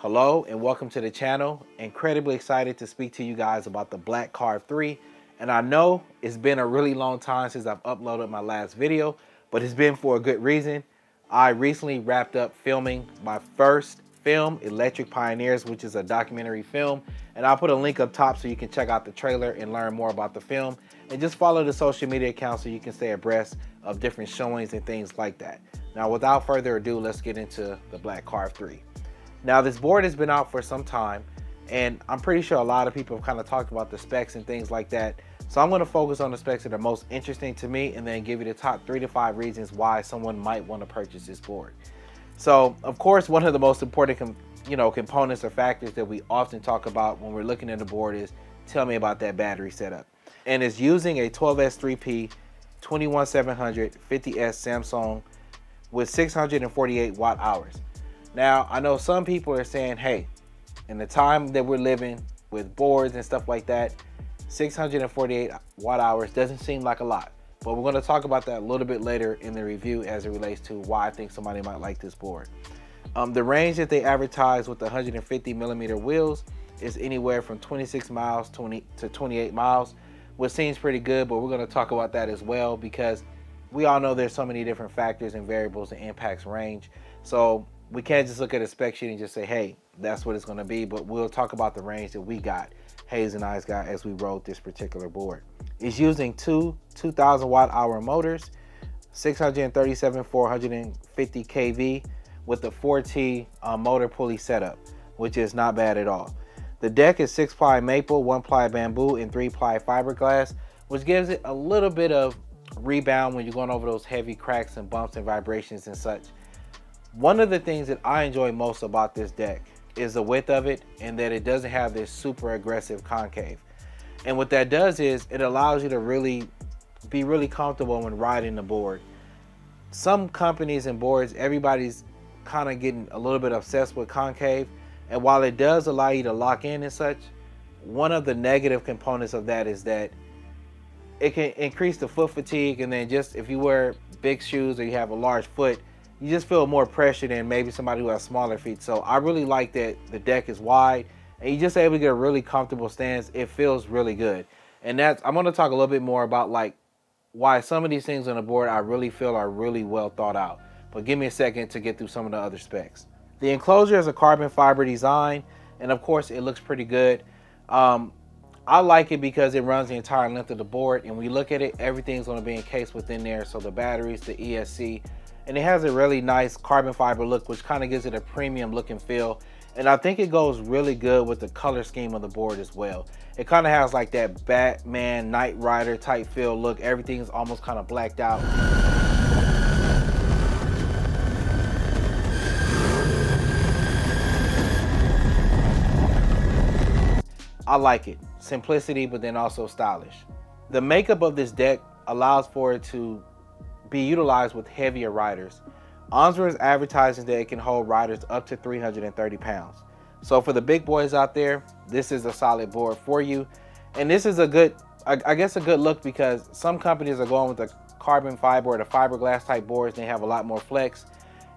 Hello and welcome to the channel. Incredibly excited to speak to you guys about the Black Carve 3. And I know it's been a really long time since I've uploaded my last video, but it's been for a good reason. I recently wrapped up filming my first film, Electric Pioneers, which is a documentary film. And I'll put a link up top so you can check out the trailer and learn more about the film. And just follow the social media accounts so you can stay abreast of different showings and things like that. Now, without further ado, let's get into the Black Carve 3. Now, this board has been out for some time, and I'm pretty sure a lot of people have kind of talked about the specs and things like that. So I'm going to focus on the specs that are most interesting to me and then give you the top 3 to 5 reasons why someone might want to purchase this board. So, of course, one of the most important components or factors that we often talk about when we're looking at the board is, tell me about that battery setup. And it's using a 12S3P 21700 50S Samsung with 648 watt hours. Now, I know some people are saying, hey, in the time that we're living with boards and stuff like that, 648 watt hours doesn't seem like a lot. But we're going to talk about that a little bit later in the review as it relates to why I think somebody might like this board. The range that they advertise with the 150 millimeter wheels is anywhere from 26 miles to 28 miles, which seems pretty good, but we're going to talk about that as well because we all know there's so many different factors and variables that impacts range. So we can't just look at a spec sheet and just say, hey, that's what it's going to be, but we'll talk about the range that we got, Hayes and I's got, as we rode this particular board. It's using two 2,000 watt hour motors, 637 450 kV with a 4T motor pulley setup, which is not bad at all. The deck is 6-ply maple, 1-ply bamboo, and 3-ply fiberglass, which gives it a little bit of rebound when you're going over those heavy cracks and bumps and vibrations and such. One of the things that I enjoy most about this deck is the width of it and that it doesn't have this super aggressive concave. And what that does is it allows you to be really comfortable when riding the board. Some companies and boards, everybody's kind of getting a little bit obsessed with concave. And while it does allow you to lock in and such, one of the negative components of that is that it can increase the foot fatigue. And then just if you wear big shoes or you have a large foot, you just feel more pressure than maybe somebody who has smaller feet. So I really like that the deck is wide and you're just able to get a really comfortable stance. It feels really good. And I'm going to talk a little bit more about like why some of these things on the board I really feel are really well thought out. But give me a second to get through some of the other specs. The enclosure is a carbon fiber design, and of course it looks pretty good. I like it because it runs the entire length of the board, and when you look at it, everything's going to be encased within there. So the batteries, the ESC, and it has a really nice carbon fiber look, which kind of gives it a premium look and feel. And I think it goes really good with the color scheme of the board as well. It kind of has like that Batman, Knight Rider type feel look. Everything's almost kind of blacked out. I like it. Simplicity, but then also stylish. The makeup of this deck allows for it to be utilized with heavier riders. Onsra is advertising that it can hold riders up to 330 pounds. So for the big boys out there, this is a solid board for you. And this is a good, I guess a good look because some companies are going with the carbon fiber or the fiberglass type boards. They have a lot more flex.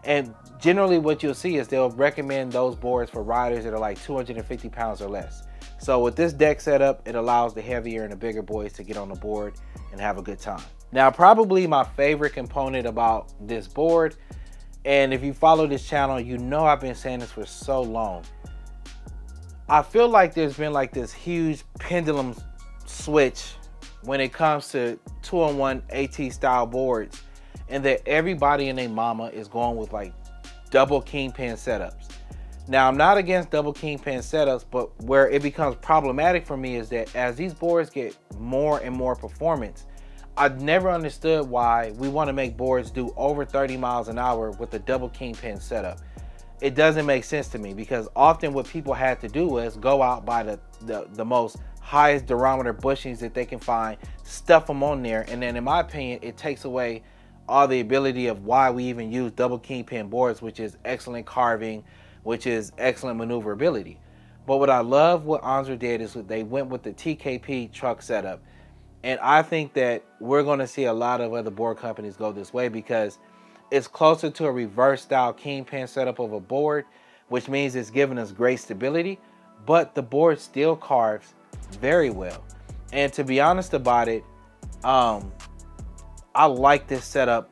And generally what you'll see is they'll recommend those boards for riders that are like 250 pounds or less. So with this deck setup, it allows the heavier and the bigger boys to get on the board and have a good time. Now, probably my favorite component about this board, and if you follow this channel, you know I've been saying this for so long. I feel like there's been like this huge pendulum switch when it comes to 2-in-1 AT style boards, and that everybody and their mama is going with like double kingpin setups. Now, I'm not against double kingpin setups, but where it becomes problematic for me is that as these boards get more and more performance, I've never understood why we want to make boards do over 30 miles an hour with a double kingpin setup. It doesn't make sense to me because often what people had to do was go out by the most highest durometer bushings that they can find, stuff them on there, and then in my opinion, it takes away all the ability of why we even use double kingpin boards, which is excellent carving, which is excellent maneuverability. But what I love what Onsra did is they went with the TKP truck setup. And I think that we're going to see a lot of other board companies go this way because it's closer to a reverse style kingpin setup of a board, which means it's giving us great stability, but the board still carves very well. And to be honest about it, I like this setup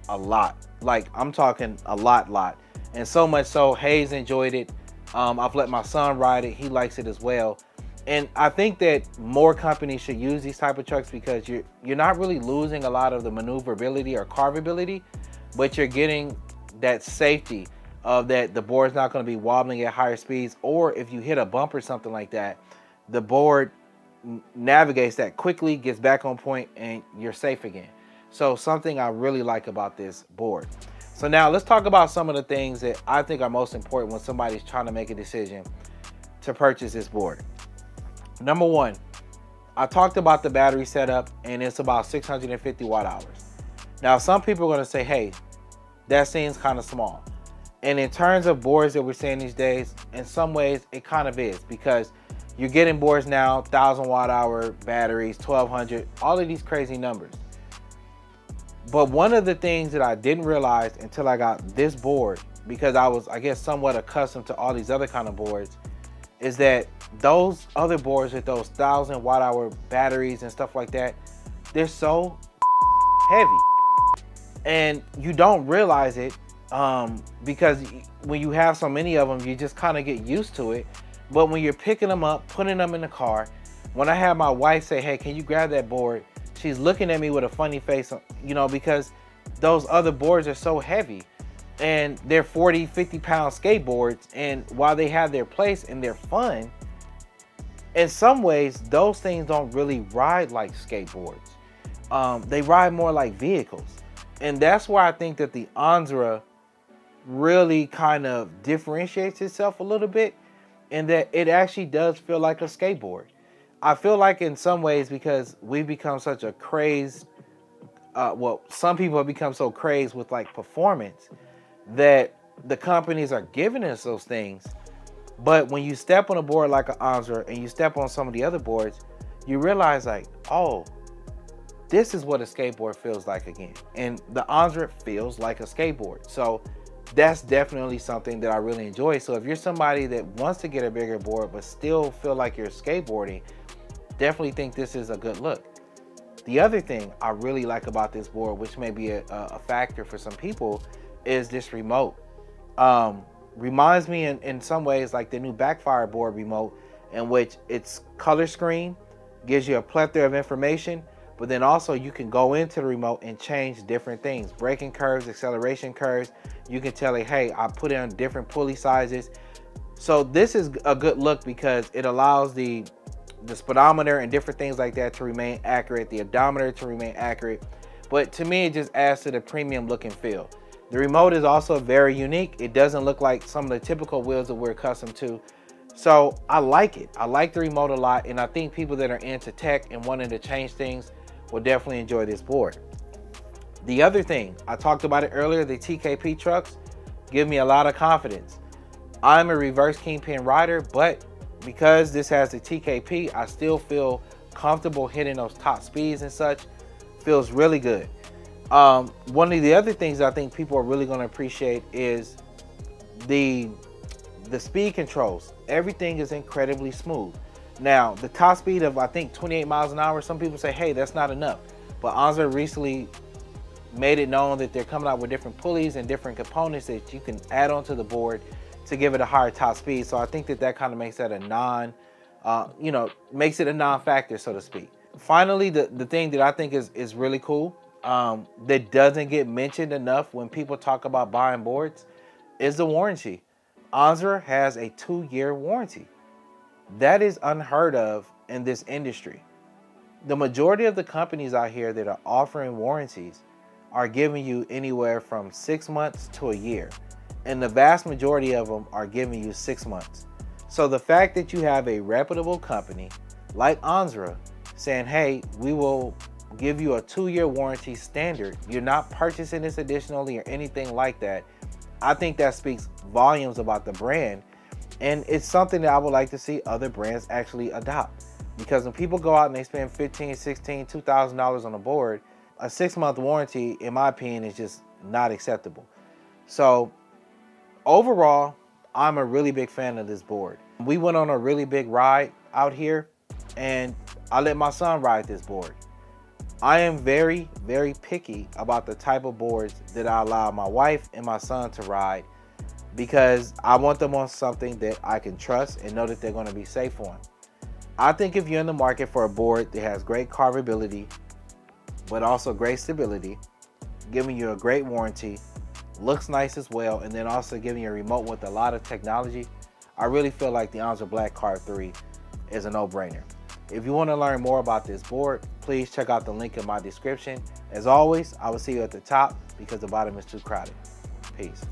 a lot. Like, I'm talking a lot. And so much so, Hayes enjoyed it. I've let my son ride it. He likes it as well. And I think that more companies should use these type of trucks because you're not really losing a lot of the maneuverability or carvability, but you're getting that safety of that the board's not going to be wobbling at higher speeds, or if you hit a bump or something like that, the board navigates that quickly, gets back on point, and you're safe again. So something I really like about this board. So now let's talk about some of the things that I think are most important when somebody's trying to make a decision to purchase this board. Number one, I talked about the battery setup, and it's about 650 watt hours. Now, some people are going to say, hey, that seems kind of small. And in terms of boards that we're seeing these days, in some ways it kind of is, because you're getting boards now, 1,000 watt hour batteries, 1,200, all of these crazy numbers. But one of the things that I didn't realize until I got this board, because I was, I guess, somewhat accustomed to all these other kind of boards, is that those other boards with those 1,000 watt hour batteries and stuff like that, they're so heavy. And you don't realize it because when you have so many of them, you just kind of get used to it. But when you're picking them up, putting them in the car, when I had my wife say, hey, can you grab that board? She's looking at me with a funny face, you know, because those other boards are so heavy. And they're 40, 50 pound skateboards. And while they have their place and they're fun, in some ways, those things don't really ride like skateboards. They ride more like vehicles. And that's why I think that the Onsra really kind of differentiates itself a little bit, in that it actually does feel like a skateboard. I feel like in some ways, because we've become such a crazed, well, some people have become so crazed with like performance, that the companies are giving us those things. But when you step on a board like an Onsra and you step on some of the other boards, you realize like, oh, this is what a skateboard feels like again. And the Onsra feels like a skateboard. So that's definitely something that I really enjoy. So if you're somebody that wants to get a bigger board but still feel like you're skateboarding, definitely think this is a good look. The other thing I really like about this board, which may be a factor for some people, is this remote. Reminds me in some ways like the new Backfire board remote, in which it's color screen, gives you a plethora of information, but then also you can go into the remote and change different things. Braking curves, acceleration curves. You can tell it, hey, I put in different pulley sizes. So this is a good look because it allows the speedometer and different things like that to remain accurate, the odometer to remain accurate. But to me, it just adds to the premium look and feel. The remote is also very unique. It doesn't look like some of the typical wheels that we're accustomed to. So I like it. I like the remote a lot, and I think people that are into tech and wanting to change things will definitely enjoy this board. The other thing, I talked about it earlier, the TKP trucks give me a lot of confidence. I'm a reverse kingpin rider, but because this has the TKP, I still feel comfortable hitting those top speeds and such. Feels really good. One of the other things I think people are really going to appreciate is the speed controls. Everything is incredibly smooth. Now, the top speed of, I think, 28 miles an hour, some people say, hey, that's not enough. But Onsra recently made it known that they're coming out with different pulleys and different components that you can add onto the board to give it a higher top speed. So I think that kind of makes that a makes it a non-factor, so to speak. Finally, the thing that I think is really cool, that doesn't get mentioned enough when people talk about buying boards, is the warranty. Onsra has a 2-year warranty. That is unheard of in this industry. The majority of the companies out here that are offering warranties are giving you anywhere from 6 months to a year. And the vast majority of them are giving you 6 months. So the fact that you have a reputable company like Onsra saying, hey, we will give you a 2-year warranty standard, you're not purchasing this additionally or anything like that, I think that speaks volumes about the brand. And it's something that I would like to see other brands actually adopt. Because when people go out and they spend $1,500, $1,600, $2,000 on a board, a 6-month warranty, in my opinion, is just not acceptable. So overall, I'm a really big fan of this board. We went on a really big ride out here and I let my son ride this board. I am very, very picky about the type of boards that I allow my wife and my son to ride because I want them on something that I can trust and know that they're going to be safe on. I think if you're in the market for a board that has great carvability, but also great stability, giving you a great warranty, looks nice as well, and then also giving you a remote with a lot of technology, I really feel like the Onsra Black Carve 3 is a no-brainer. If you want to learn more about this board, please check out the link in my description. As always, I will see you at the top because the bottom is too crowded. Peace.